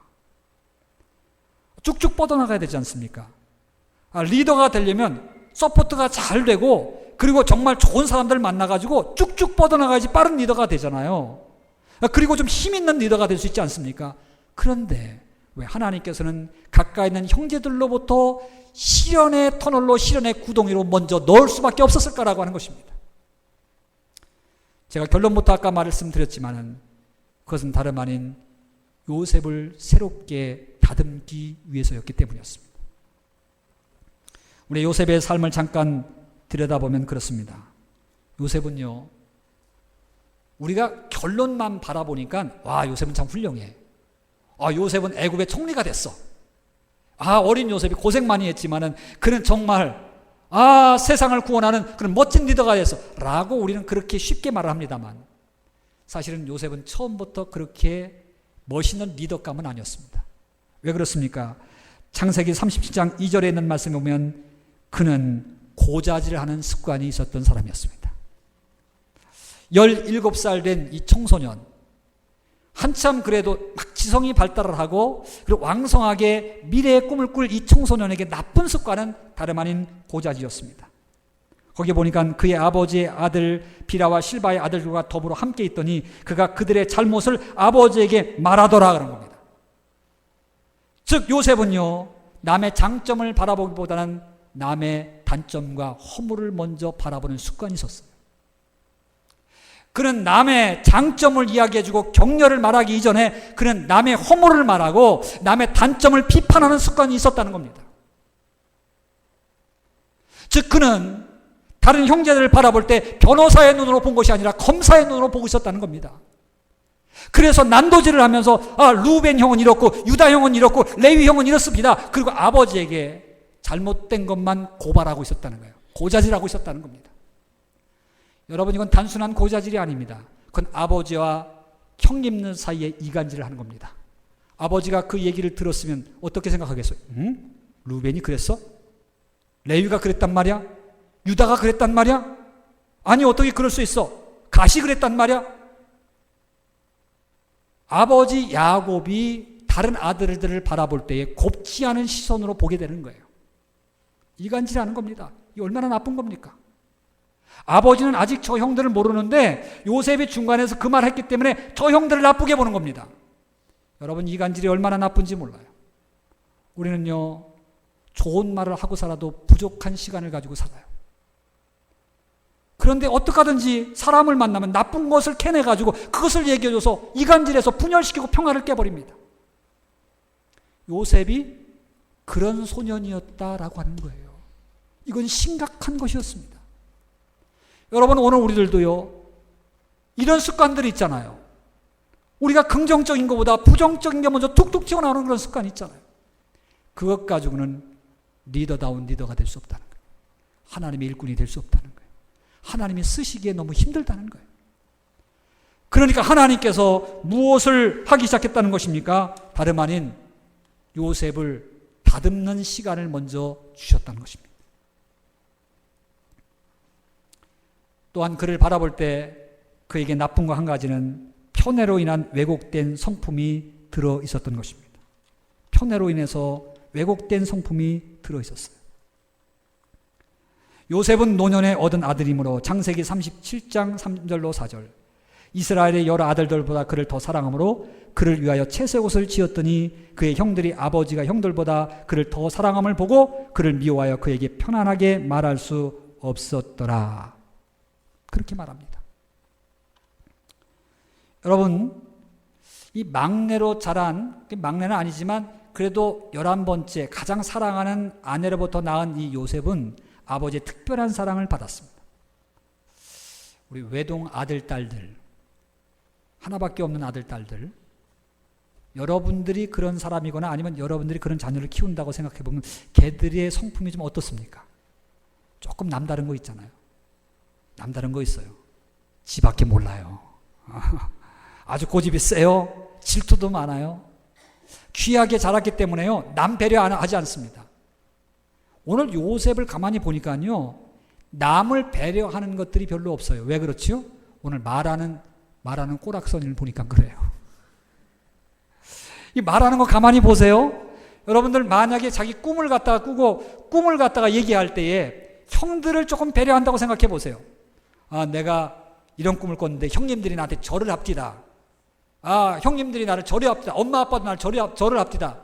쭉쭉 뻗어나가야 되지 않습니까? 리더가 되려면 서포트가 잘 되고 그리고 정말 좋은 사람들 만나가지고 쭉쭉 뻗어나가야지 빠른 리더가 되잖아요. 그리고 좀 힘 있는 리더가 될 수 있지 않습니까? 그런데 왜 하나님께서는 가까이 있는 형제들로부터 시련의 터널로, 시련의 구덩이로 먼저 넣을 수밖에 없었을까라고 하는 것입니다. 제가 결론부터 아까 말씀드렸지만은 그것은 다름 아닌 요셉을 새롭게 다듬기 위해서였기 때문이었습니다. 우리 요셉의 삶을 잠깐 들여다보면 그렇습니다. 요셉은요, 우리가 결론만 바라보니까 와, 요셉은 참 훌륭해. 요셉은 애굽의 총리가 됐어. 어린 요셉이 고생 많이 했지만은 그는 정말 세상을 구원하는 그런 멋진 리더가 됐어 라고 우리는 그렇게 쉽게 말을 합니다만 사실은 요셉은 처음부터 그렇게 멋있는 리더감은 아니었습니다. 왜 그렇습니까? 창세기 37장 2절에 있는 말씀에 보면 그는 고자질하는 습관이 있었던 사람이었습니다. 17살 된 이 청소년, 한참 그래도 막 지성이 발달을 하고 그리고 왕성하게 미래의 꿈을 꿀 이 청소년에게 나쁜 습관은 다름 아닌 고자질이었습니다. 거기 보니까 그의 아버지의 아들 비라와 실바의 아들들과 더불어 함께 있더니 그가 그들의 잘못을 아버지에게 말하더라 그런 겁니다. 즉 요셉은요, 남의 장점을 바라보기보다는 남의 단점과 허물을 먼저 바라보는 습관이 있었어요. 그는 남의 장점을 이야기해주고 격려를 말하기 이전에 그는 남의 허물을 말하고 남의 단점을 비판하는 습관이 있었다는 겁니다. 즉 그는 다른 형제들을 바라볼 때 변호사의 눈으로 본 것이 아니라 검사의 눈으로 보고 있었다는 겁니다. 그래서 난도질을 하면서 루벤 형은 이렇고 유다 형은 이렇고 레위 형은 이렇습니다. 그리고 아버지에게 잘못된 것만 고발하고 있었다는 거예요. 고자질하고 있었다는 겁니다. 여러분, 이건 단순한 고자질이 아닙니다. 그건 아버지와 형님들 사이에 이간질을 하는 겁니다. 아버지가 그 얘기를 들었으면 어떻게 생각하겠어요? 루벤이 그랬어? 레위가 그랬단 말이야? 유다가 그랬단 말이야? 아니, 어떻게 그럴 수 있어? 갓이 그랬단 말이야? 아버지 야곱이 다른 아들들을 바라볼 때에 곱지 않은 시선으로 보게 되는 거예요. 이간질하는 겁니다. 이게 얼마나 나쁜 겁니까? 아버지는 아직 저 형들을 모르는데 요셉이 중간에서 그 말을 했기 때문에 저 형들을 나쁘게 보는 겁니다. 여러분, 이간질이 얼마나 나쁜지 몰라요. 우리는요, 좋은 말을 하고 살아도 부족한 시간을 가지고 살아요. 그런데 어떻게 하든지 사람을 만나면 나쁜 것을 캐내가지고 그것을 얘기해줘서 이간질해서 분열시키고 평화를 깨버립니다. 요셉이 그런 소년이었다라고 하는 거예요. 이건 심각한 것이었습니다. 여러분, 오늘 우리들도요, 이런 습관들이 있잖아요. 우리가 긍정적인 것보다 부정적인 게 먼저 툭툭 튀어나오는 그런 습관이 있잖아요. 그것 가지고는 리더다운 리더가 될 수 없다는 거예요. 하나님의 일꾼이 될 수 없다는 거예요. 하나님이 쓰시기에 너무 힘들다는 거예요. 그러니까 하나님께서 무엇을 하기 시작했다는 것입니까? 다름 아닌 요셉을 다듬는 시간을 먼저 주셨다는 것입니다. 또한 그를 바라볼 때 그에게 나쁜 거 한 가지는 편애로 인한 왜곡된 성품이 들어 있었던 것입니다. 편애로 인해서 왜곡된 성품이 들어 있었어요. 요셉은 노년에 얻은 아들이므로 창세기 37장 3절로 4절 이스라엘의 여러 아들들보다 그를 더 사랑함으로 그를 위하여 채색 옷을 지었더니 그의 형들이 아버지가 형들보다 그를 더 사랑함을 보고 그를 미워하여 그에게 편안하게 말할 수 없었더라. 그렇게 말합니다. 여러분, 이 막내로 자란, 막내는 아니지만 그래도 11번째 가장 사랑하는 아내로부터 낳은 이 요셉은 아버지의 특별한 사랑을 받았습니다. 우리 외동 아들, 딸들, 하나밖에 없는 아들, 딸들, 여러분들이 그런 사람이거나 아니면 여러분들이 그런 자녀를 키운다고 생각해보면 걔들의 성품이 좀 어떻습니까? 조금 남다른 거 있잖아요. 남다른 거 있어요. 지밖에 몰라요. 아주 고집이 세요. 질투도 많아요. 귀하게 자랐기 때문에요, 남 배려하지 않습니다. 오늘 요셉을 가만히 보니까요, 남을 배려하는 것들이 별로 없어요. 왜 그렇지요? 오늘 말하는 꼬락서니를 보니까 그래요. 이 말하는 거 가만히 보세요. 여러분들 만약에 자기 꿈을 갖다가 꾸고 꿈을 갖다가 얘기할 때에 형들을 조금 배려한다고 생각해 보세요. 아, 내가 이런 꿈을 꿨는데 형님들이 나한테 절을 합디다. 아, 형님들이 나를 절을 합디다. 엄마 아빠도 나를 절을 합디다.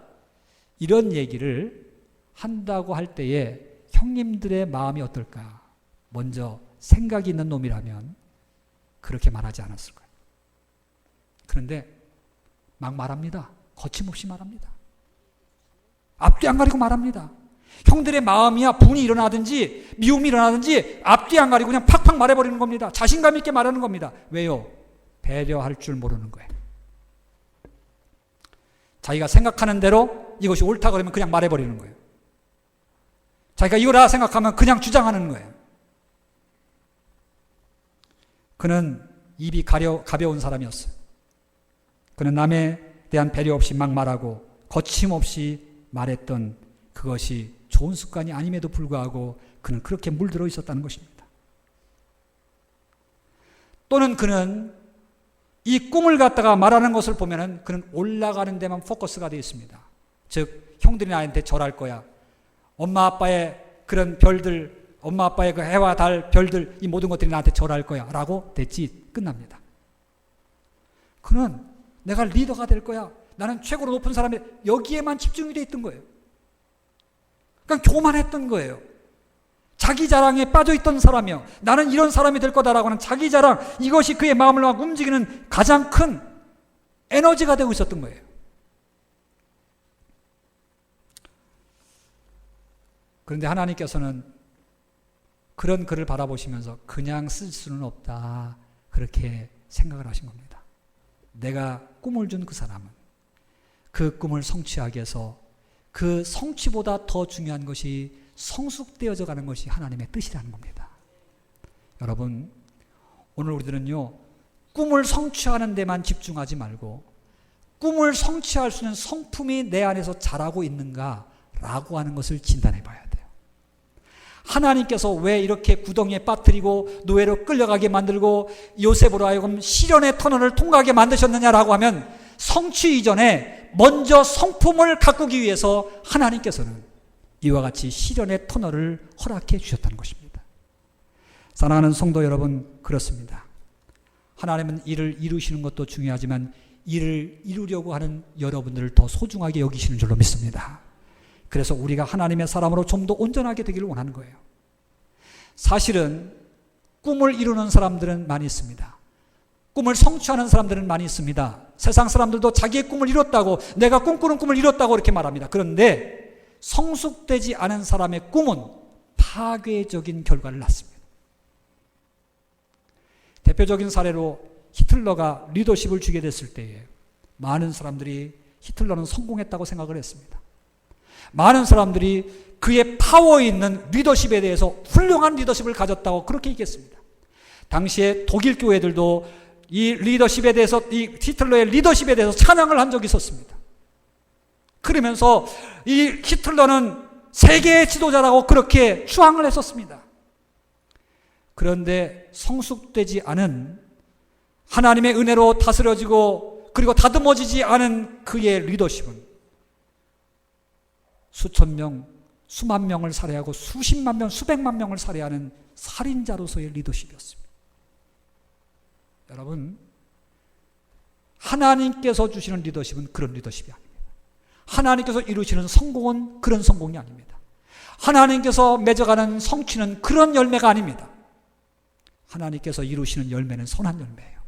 이런 얘기를 한다고 할 때에 형님들의 마음이 어떨까? 먼저 생각이 있는 놈이라면 그렇게 말하지 않았을 거예요. 그런데 막 말합니다. 거침없이 말합니다. 앞뒤 안 가리고 말합니다. 형들의 마음이야 분이 일어나든지 미움이 일어나든지 앞뒤 안 가리고 그냥 팍팍 말해버리는 겁니다. 자신감 있게 말하는 겁니다. 왜요? 배려할 줄 모르는 거예요. 자기가 생각하는 대로 이것이 옳다 그러면 그냥 말해버리는 거예요. 자기가 이거라 생각하면 그냥 주장하는 거예요. 그는 입이 가벼운 사람이었어요. 그는 남에 대한 배려 없이 막 말하고 거침없이 말했던 그것이 좋은 습관이 아님에도 불구하고 그는 그렇게 물들어 있었다는 것입니다. 또는 그는 이 꿈을 갖다가 말하는 것을 보면은 그는 올라가는 데만 포커스가 되어 있습니다. 즉 형들이 나한테 절할 거야. 엄마 아빠의 그런 별들, 엄마 아빠의 그 해와 달, 별들 이 모든 것들이 나한테 절할 거야 라고 됐지 끝납니다. 그는 내가 리더가 될 거야. 나는 최고로 높은 사람이 여기에만 집중이 되어 있던 거예요. 그러니까 교만했던 거예요. 자기 자랑에 빠져있던 사람이요. 나는 이런 사람이 될 거다라고 하는 자기 자랑, 이것이 그의 마음을 막 움직이는 가장 큰 에너지가 되고 있었던 거예요. 그런데 하나님께서는 그런 그를 바라보시면서 그냥 쓸 수는 없다 그렇게 생각을 하신 겁니다. 내가 꿈을 준 그 사람은 그 꿈을 성취하기 위해서 그 성취보다 더 중요한 것이 성숙되어져 가는 것이 하나님의 뜻이라는 겁니다. 여러분, 오늘 우리들은요, 꿈을 성취하는 데만 집중하지 말고 꿈을 성취할 수 있는 성품이 내 안에서 자라고 있는가라고 하는 것을 진단해 봐야 돼요. 하나님께서 왜 이렇게 구덩이에 빠뜨리고 노예로 끌려가게 만들고 요셉으로 하여금 시련의 터널을 통과하게 만드셨느냐라고 하면 성취 이전에 먼저 성품을 가꾸기 위해서 하나님께서는 이와 같이 시련의 터널을 허락해 주셨다는 것입니다. 사랑하는 성도 여러분, 그렇습니다. 하나님은 일을 이루시는 것도 중요하지만 일을 이루려고 하는 여러분들을 더 소중하게 여기시는 줄로 믿습니다. 그래서 우리가 하나님의 사람으로 좀 더 온전하게 되기를 원하는 거예요. 사실은 꿈을 이루는 사람들은 많이 있습니다. 꿈을 성취하는 사람들은 많이 있습니다. 세상 사람들도 자기의 꿈을 이뤘다고, 내가 꿈꾸는 꿈을 이뤘다고 이렇게 말합니다. 그런데 성숙되지 않은 사람의 꿈은 파괴적인 결과를 낳습니다. 대표적인 사례로 히틀러가 리더십을 쥐게 됐을 때에 많은 사람들이 히틀러는 성공했다고 생각을 했습니다. 많은 사람들이 그의 파워 있는 리더십에 대해서 훌륭한 리더십을 가졌다고 그렇게 얘기했습니다. 당시에 독일 교회들도 이 리더십에 대해서, 이 히틀러의 리더십에 대해서 찬양을 한 적이 있었습니다. 그러면서 이 히틀러는 세계의 지도자라고 그렇게 추앙을 했었습니다. 그런데 성숙되지 않은, 하나님의 은혜로 다스려지고 그리고 다듬어지지 않은 그의 리더십은 수천 명, 수만 명을 살해하고 수십만 명, 수백만 명을 살해하는 살인자로서의 리더십이었습니다. 여러분, 하나님께서 주시는 리더십은 그런 리더십이 아닙니다. 하나님께서 이루시는 성공은 그런 성공이 아닙니다. 하나님께서 맺어가는 성취는 그런 열매가 아닙니다. 하나님께서 이루시는 열매는 선한 열매예요.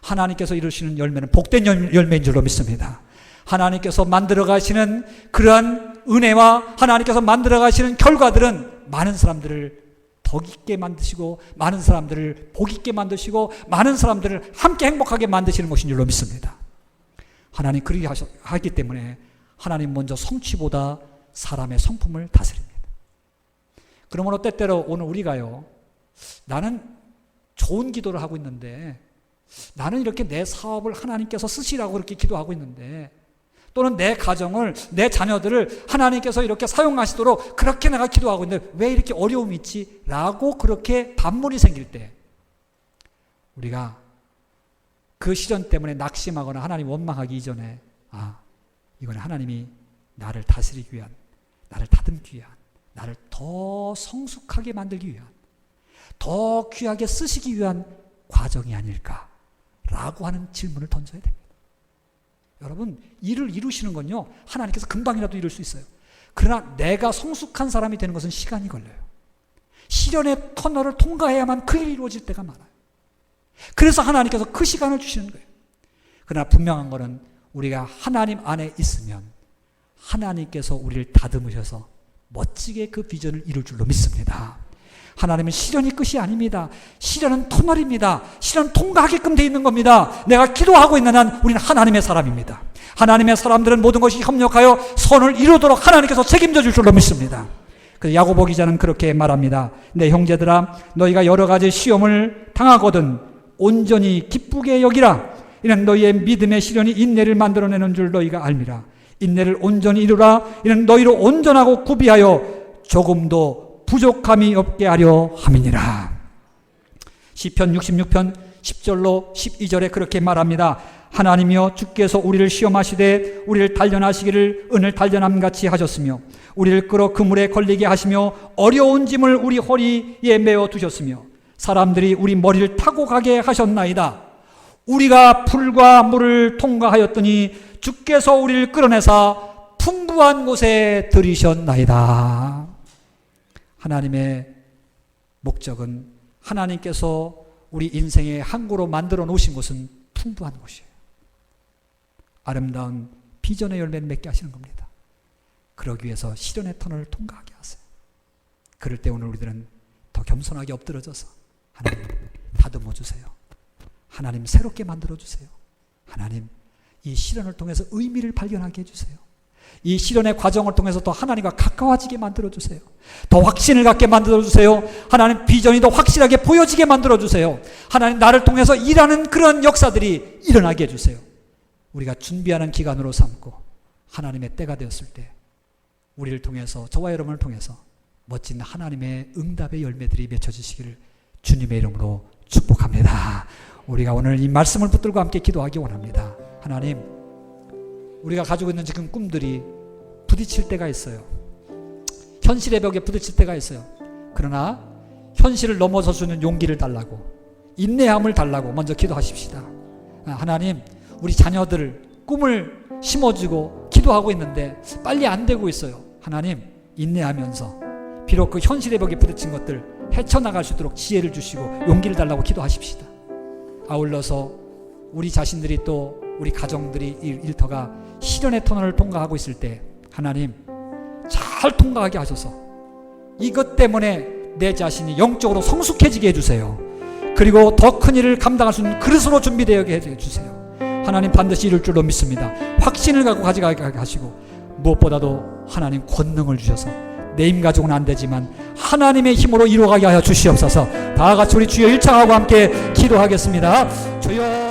하나님께서 이루시는 열매는 복된 열매인 줄로 믿습니다. 하나님께서 만들어 가시는 그러한 은혜와 하나님께서 만들어 가시는 결과들은 많은 사람들을 덕 있게 만드시고 많은 사람들을 복 있게 만드시고 많은 사람들을 함께 행복하게 만드시는 것인 줄로 믿습니다. 하나님 그렇게 하기 때문에 하나님 먼저 성취보다 사람의 성품을 다스립니다. 그러므로 때때로 오늘 우리가요, 나는 좋은 기도를 하고 있는데, 나는 이렇게 내 사업을 하나님께서 쓰시라고 그렇게 기도하고 있는데, 또는 내 가정을, 내 자녀들을 하나님께서 이렇게 사용하시도록 그렇게 내가 기도하고 있는데 왜 이렇게 어려움이 있지? 라고 그렇게 반문이 생길 때 우리가 그 시련 때문에 낙심하거나 하나님 원망하기 이전에 이거는 하나님이 나를 다스리기 위한, 나를 다듬기 위한, 나를 더 성숙하게 만들기 위한, 더 귀하게 쓰시기 위한 과정이 아닐까라고 하는 질문을 던져야 됩니다. 여러분, 일을 이루시는 건요, 하나님께서 금방이라도 이룰 수 있어요. 그러나 내가 성숙한 사람이 되는 것은 시간이 걸려요. 시련의 터널을 통과해야만 그 일이 이루어질 때가 많아요. 그래서 하나님께서 그 시간을 주시는 거예요. 그러나 분명한 것은 우리가 하나님 안에 있으면 하나님께서 우리를 다듬으셔서 멋지게 그 비전을 이룰 줄로 믿습니다. 하나님은 시련이 끝이 아닙니다. 시련은 터널입니다. 시련 통과하게끔 돼 있는 겁니다. 내가 기도하고 있는 한 우리는 하나님의 사람입니다. 하나님의 사람들은 모든 것이 협력하여 선을 이루도록 하나님께서 책임져 줄 줄로 믿습니다. 그래서 야고보 기자는 그렇게 말합니다. 내 형제들아, 너희가 여러 가지 시험을 당하거든 온전히 기쁘게 여기라. 이는 너희의 믿음의 시련이 인내를 만들어내는 줄 너희가 알미라. 인내를 온전히 이루라. 이는 너희로 온전하고 구비하여 조금도 부족함이 없게 하려 함이니라. 시편 66편 10절로 12절에 그렇게 말합니다. 하나님이여 주께서 우리를 시험하시되 우리를 단련하시기를 은을 단련함같이 하셨으며 우리를 끌어 그물에 걸리게 하시며 어려운 짐을 우리 허리에 메어 두셨으며 사람들이 우리 머리를 타고 가게 하셨나이다. 우리가 풀과 물을 통과하였더니 주께서 우리를 끌어내사 풍부한 곳에 들이셨나이다. 하나님의 목적은 하나님께서 우리 인생의 항구로 만들어 놓으신 곳은 풍부한 곳이에요. 아름다운 비전의 열매를 맺게 하시는 겁니다. 그러기 위해서 시련의 터널을 통과하게 하세요. 그럴 때 오늘 우리들은 더 겸손하게 엎드러져서 하나님 다듬어 주세요. 하나님 새롭게 만들어 주세요. 하나님 이 시련을 통해서 의미를 발견하게 해주세요. 이 시련의 과정을 통해서 더 하나님과 가까워지게 만들어주세요. 더 확신을 갖게 만들어주세요. 하나님 비전이 더 확실하게 보여지게 만들어주세요. 하나님 나를 통해서 일하는 그런 역사들이 일어나게 해주세요. 우리가 준비하는 기간으로 삼고 하나님의 때가 되었을 때 우리를 통해서, 저와 여러분을 통해서 멋진 하나님의 응답의 열매들이 맺혀지시기를 주님의 이름으로 축복합니다. 우리가 오늘 이 말씀을 붙들고 함께 기도하기 원합니다. 하나님, 우리가 가지고 있는 지금 꿈들이 부딪힐 때가 있어요. 현실의 벽에 부딪힐 때가 있어요. 그러나 현실을 넘어설 수 있는 용기를 달라고, 인내함을 달라고 먼저 기도하십시다. 하나님, 우리 자녀들 꿈을 심어주고 기도하고 있는데 빨리 안 되고 있어요. 하나님, 인내하면서 비록 그 현실의 벽에 부딪힌 것들 헤쳐나갈 수 있도록 지혜를 주시고 용기를 달라고 기도하십시다. 아울러서 우리 자신들이 또 우리 가정들이 일터가 시련의 터널을 통과하고 있을 때 하나님 잘 통과하게 하셔서 이것 때문에 내 자신이 영적으로 성숙해지게 해주세요. 그리고 더 큰 일을 감당할 수 있는 그릇으로 준비되게 해주세요. 하나님 반드시 이룰 줄로 믿습니다. 확신을 갖고 가져가게 하시고 무엇보다도 하나님 권능을 주셔서 내 힘 가지고는 안 되지만 하나님의 힘으로 이루어가게 하여 주시옵소서. 다 같이 우리 주여 일창하고 함께 기도하겠습니다. 주여